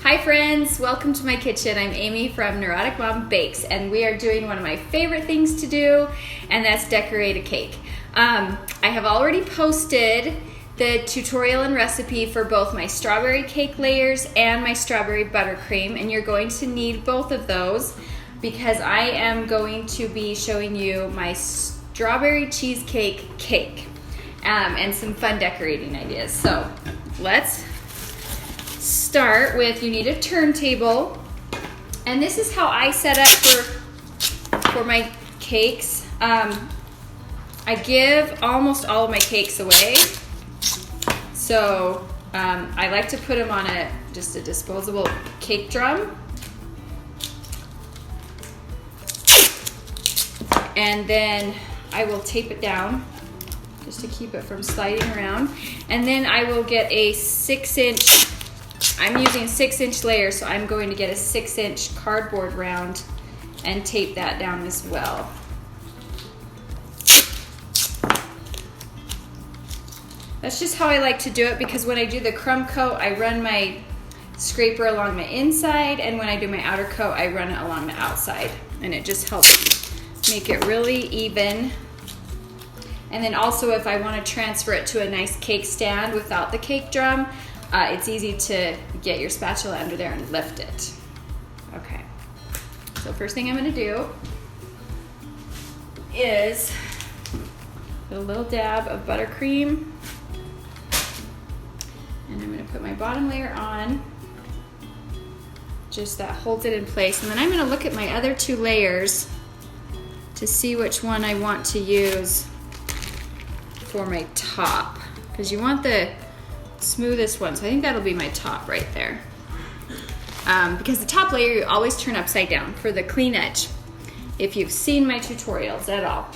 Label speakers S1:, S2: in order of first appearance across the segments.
S1: Hi friends, welcome to my kitchen. I'm Amy from Neurotic Mom Bakes, and we are doing one of my favorite things to do, and that's decorate a cake. I have already posted the tutorial and recipe for both my strawberry cake layers and my strawberry buttercream, and you're going to need both of those because I am going to be showing you my strawberry cheesecake cake and some fun decorating ideas. So let's start with, you need a turntable, and this is how I set up for my cakes. I give almost all of my cakes away, so I like to put them on just a disposable cake drum, and then I will tape it down just to keep it from sliding around, and then I will get a 6-inch, I'm using 6-inch layers, so I'm going to get a 6-inch cardboard round and tape that down as well. That's just how I like to do it, because when I do the crumb coat, I run my scraper along my inside, and when I do my outer coat, I run it along the outside, and it just helps make it really even. And then also, if I want to transfer it to a nice cake stand without the cake drum, it's easy to get your spatula under there and lift it. Okay, so first thing I'm going to do is put a little dab of buttercream, and I'm going to put my bottom layer on, just that holds it in place, and then I'm going to look at my other 2 layers to see which one I want to use for my top, because you want the smoothest one, so I think that'll be my top right there, because the top layer you always turn upside down for the clean edge. If you've seen my tutorials at all,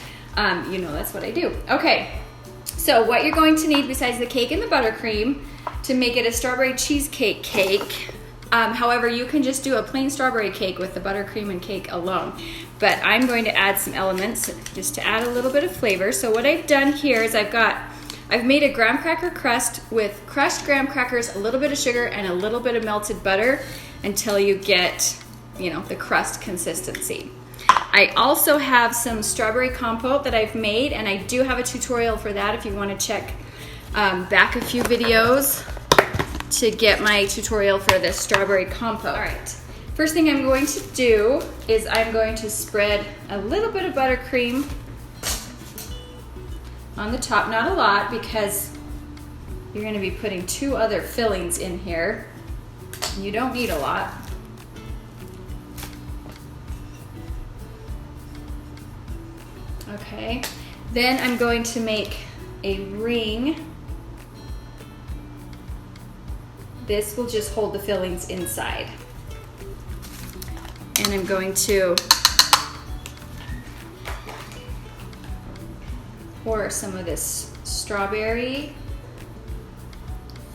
S1: you know that's what I do. Okay, so what you're going to need besides the cake and the buttercream to make it a strawberry cheesecake cake, however, you can just do a plain strawberry cake with the buttercream and cake alone, but I'm going to add some elements just to add a little bit of flavor. So what I've done here is I've made a graham cracker crust with crushed graham crackers, a little bit of sugar, and a little bit of melted butter until you get, the crust consistency. I also have some strawberry compote that I've made, and I do have a tutorial for that if you want to check back a few videos to get my tutorial for the strawberry compote. All right, first thing I'm going to do is I'm going to spread a little bit of buttercream on the top, not a lot, because you're going to be putting 2 other fillings in here. You don't need a lot. Okay, then I'm going to make a ring. This will just hold the fillings inside. And I'm going to pour some of this strawberry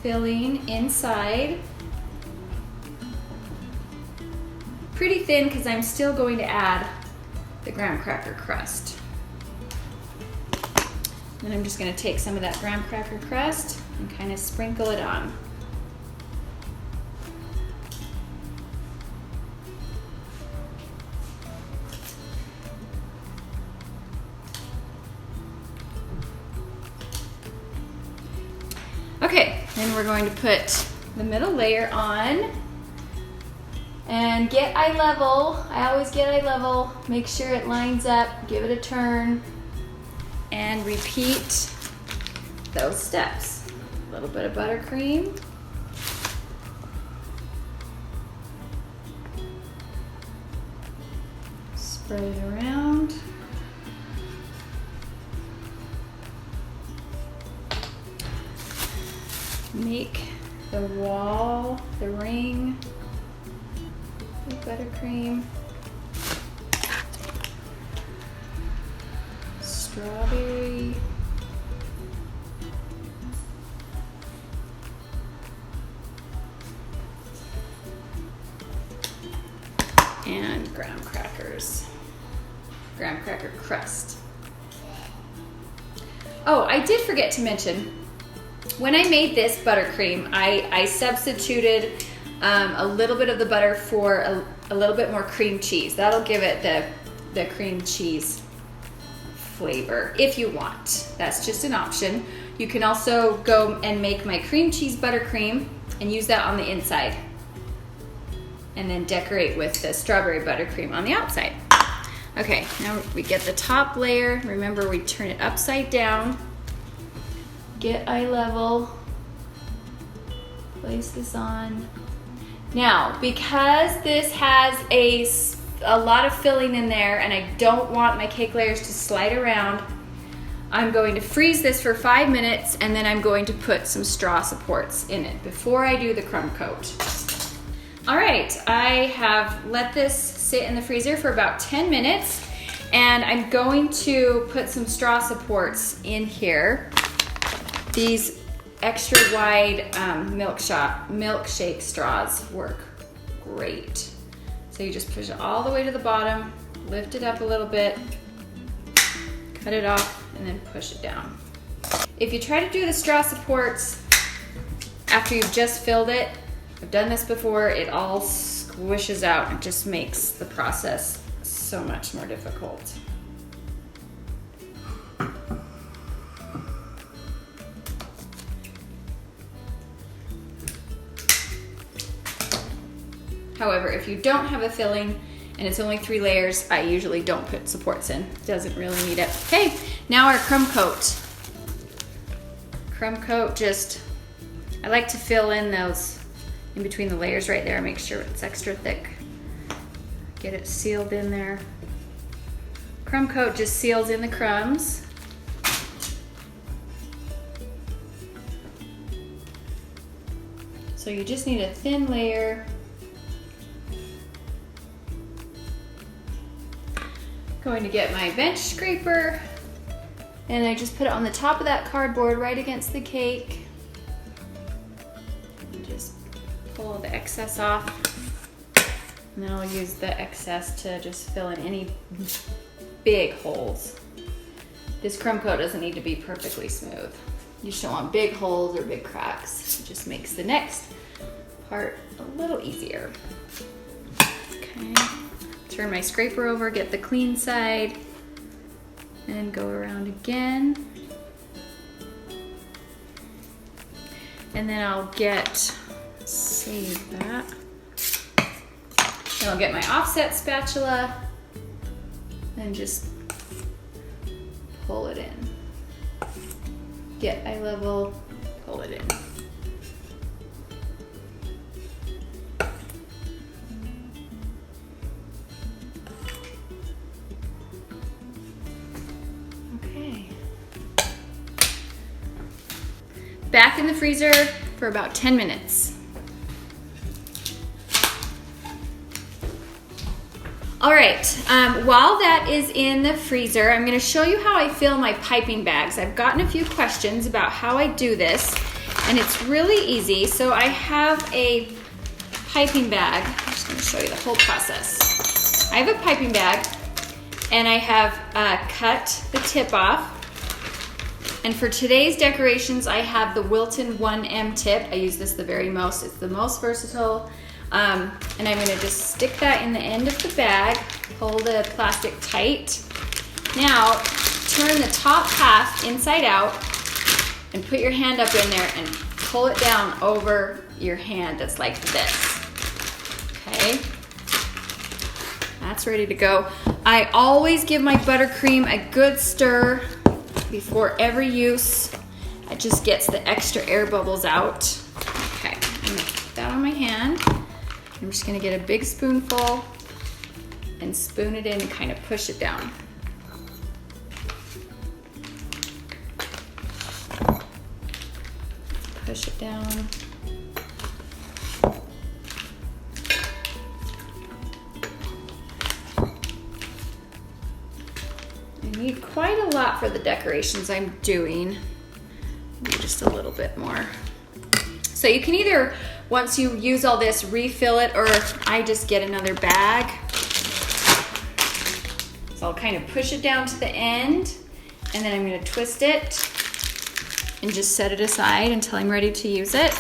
S1: filling inside. Pretty thin, because I'm still going to add the graham cracker crust. Then I'm just going to take some of that graham cracker crust and kind of sprinkle it on. Okay, then we're going to put the middle layer on and get eye level. I always get eye level. Make sure it lines up, give it a turn, and repeat those steps. A little bit of buttercream. Spread it around. Make the wall, the ring with buttercream, strawberry, and graham cracker crust. Oh, I did forget to mention, when I made this buttercream, I substituted a little bit of the butter for a little bit more cream cheese. That'll give it the cream cheese flavor if you want. That's just an option. You can also go and make my cream cheese buttercream and use that on the inside. And then decorate with the strawberry buttercream on the outside. Okay, now we get the top layer. Remember, we turn it upside down. Get eye level. Place this on. Now, because this has a lot of filling in there and I don't want my cake layers to slide around, I'm going to freeze this for 5 minutes and then I'm going to put some straw supports in it before I do the crumb coat. All right, I have let this sit in the freezer for about 10 minutes and I'm going to put some straw supports in here. These extra wide milkshake straws work great. So you just push it all the way to the bottom, lift it up a little bit, cut it off, and then push it down. If you try to do the straw supports after you've just filled it, I've done this before, it all squishes out and just makes the process so much more difficult. However, if you don't have a filling and it's only 3 layers, I usually don't put supports in. Doesn't really need it. Okay, now our crumb coat. Crumb coat, I like to fill in those in between the layers right there, make sure it's extra thick. Get it sealed in there. Crumb coat just seals in the crumbs. So you just need a thin layer. Going to get my bench scraper and I just put it on the top of that cardboard right against the cake. And just pull the excess off. And then I'll use the excess to just fill in any big holes. This crumb coat doesn't need to be perfectly smooth. You just don't want big holes or big cracks. It just makes the next part a little easier. Okay. Turn my scraper over, get the clean side, and go around again. And then I'll save that. Then I'll get my offset spatula and just pull it in. Get eye level, pull it in. Back in the freezer for about 10 minutes. All right, while that is in the freezer, I'm gonna show you how I fill my piping bags. I've gotten a few questions about how I do this, and it's really easy. So I have a piping bag. I'm just gonna show you the whole process. I have a piping bag, and I have cut the tip off. And for today's decorations, I have the Wilton 1M tip. I use this the very most. It's the most versatile. And I'm gonna just stick that in the end of the bag, pull the plastic tight. Now, turn the top half inside out and put your hand up in there and pull it down over your hand. That's like this, okay? That's ready to go. I always give my buttercream a good stir before every use. It just gets the extra air bubbles out. Okay, I'm gonna put that on my hand. I'm just gonna get a big spoonful and spoon it in and kind of push it down. Push it down. I need quite a lot for the decorations I'm doing. Maybe just a little bit more. So you can either, once you use all this, refill it, or I just get another bag. So I'll kind of push it down to the end, and then I'm gonna twist it and just set it aside until I'm ready to use it.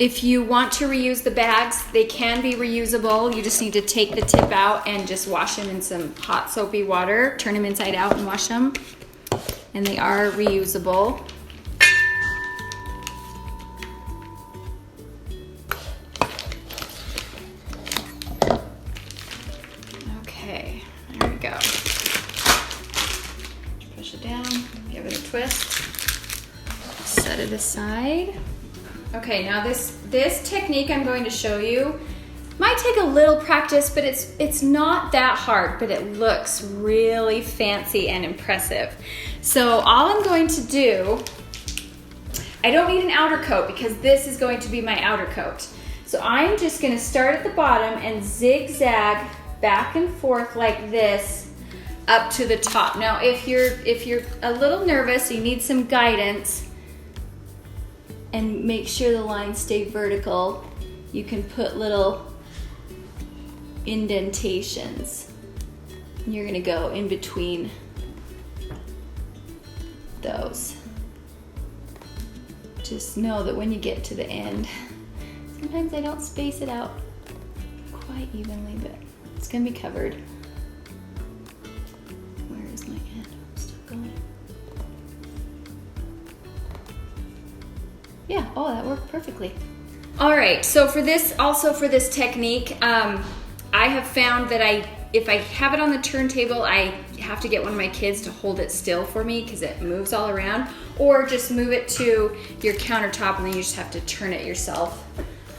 S1: If you want to reuse the bags, they can be reusable. You just need to take the tip out and just wash them in some hot soapy water. Turn them inside out and wash them. And they are reusable. Okay, there we go. Push it down, give it a twist. Set it aside. Okay, now this technique I'm going to show you might take a little practice, but it's not that hard, but it looks really fancy and impressive. So all I'm going to do, I don't need an outer coat because this is going to be my outer coat. So I'm just gonna start at the bottom and zigzag back and forth like this up to the top. Now if you're a little nervous, you need some guidance, and make sure the lines stay vertical, you can put little indentations. And you're gonna go in between those. Just know that when you get to the end, sometimes I don't space it out quite evenly, but it's gonna be covered. Where is my end? I'm still going. Yeah, oh, that worked perfectly. All right, so for this technique, I have found that if I have it on the turntable, I have to get one of my kids to hold it still for me because it moves all around, or just move it to your countertop and then you just have to turn it yourself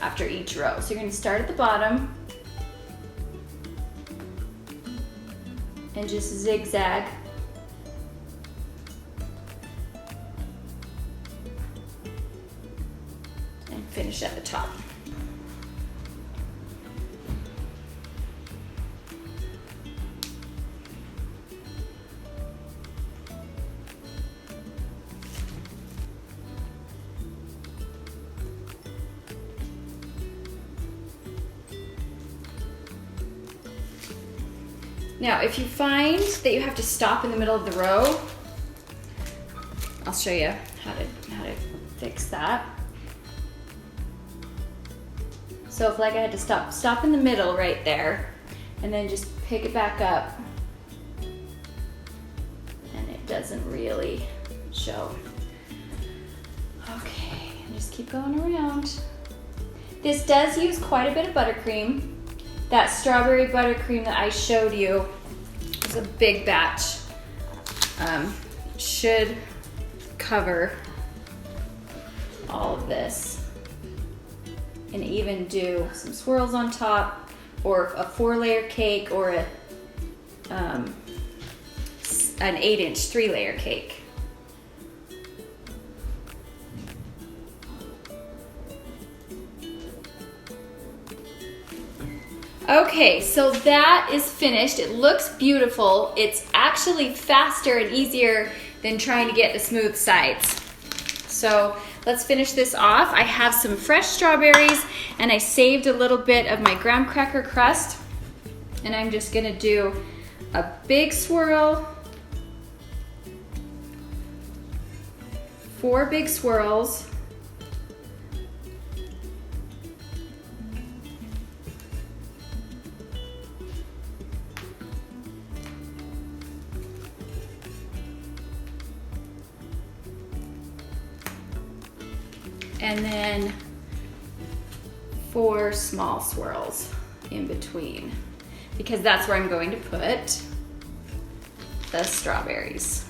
S1: after each row. So you're gonna start at the bottom and just zigzag. Finish at the top. Now, if you find that you have to stop in the middle of the row, I'll show you how to fix that. So if like I had to stop in the middle right there, and then just pick it back up, and it doesn't really show. Okay, and just keep going around. This does use quite a bit of buttercream. That strawberry buttercream that I showed you is a big batch. Should cover all of this. And even do some swirls on top, or a 4-layer cake, or an 8-inch 3-layer cake. Okay, so that is finished. It looks beautiful. It's actually faster and easier than trying to get the smooth sides. So let's finish this off. I have some fresh strawberries and I saved a little bit of my graham cracker crust, and I'm just gonna do a big swirl, 4 big swirls. And then 4 small swirls in between, because that's where I'm going to put the strawberries.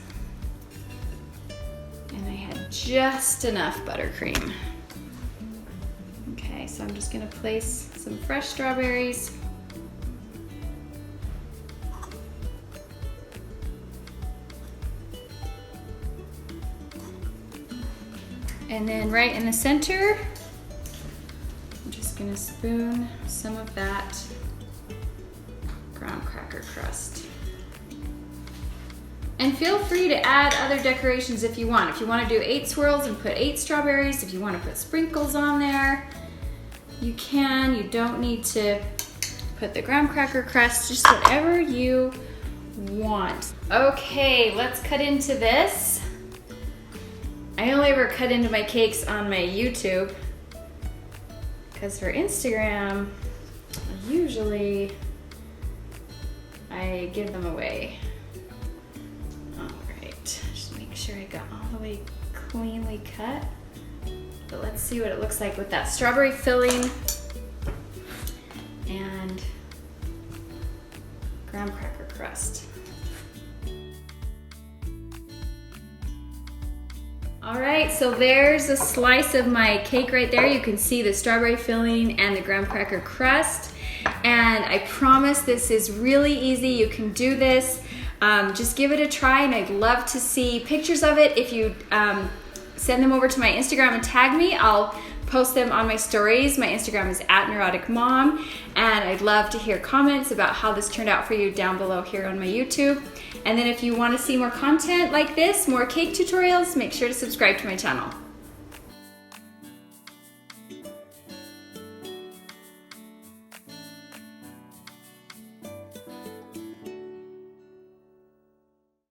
S1: And I had just enough buttercream. Okay, so I'm just gonna place some fresh strawberries. And then right in the center, I'm just gonna spoon some of that graham cracker crust. And feel free to add other decorations if you want. If you want to do 8 swirls and put 8 strawberries, if you want to put sprinkles on there, you can. You don't need to put the graham cracker crust, just whatever you want. Okay, let's cut into this. I only ever cut into my cakes on my YouTube, because for Instagram, usually I give them away. All right, just make sure I got all the way cleanly cut. But let's see what it looks like with that strawberry filling and graham cracker crust. All right, so there's a slice of my cake right there. You can see the strawberry filling and the graham cracker crust. And I promise this is really easy. You can do this. Just give it a try, and I'd love to see pictures of it. If you send them over to my Instagram and tag me, I'll post them on my stories. My Instagram is @neuroticmom, and I'd love to hear comments about how this turned out for you down below here on my YouTube. And then if you want to see more content like this, more cake tutorials, make sure to subscribe to my channel.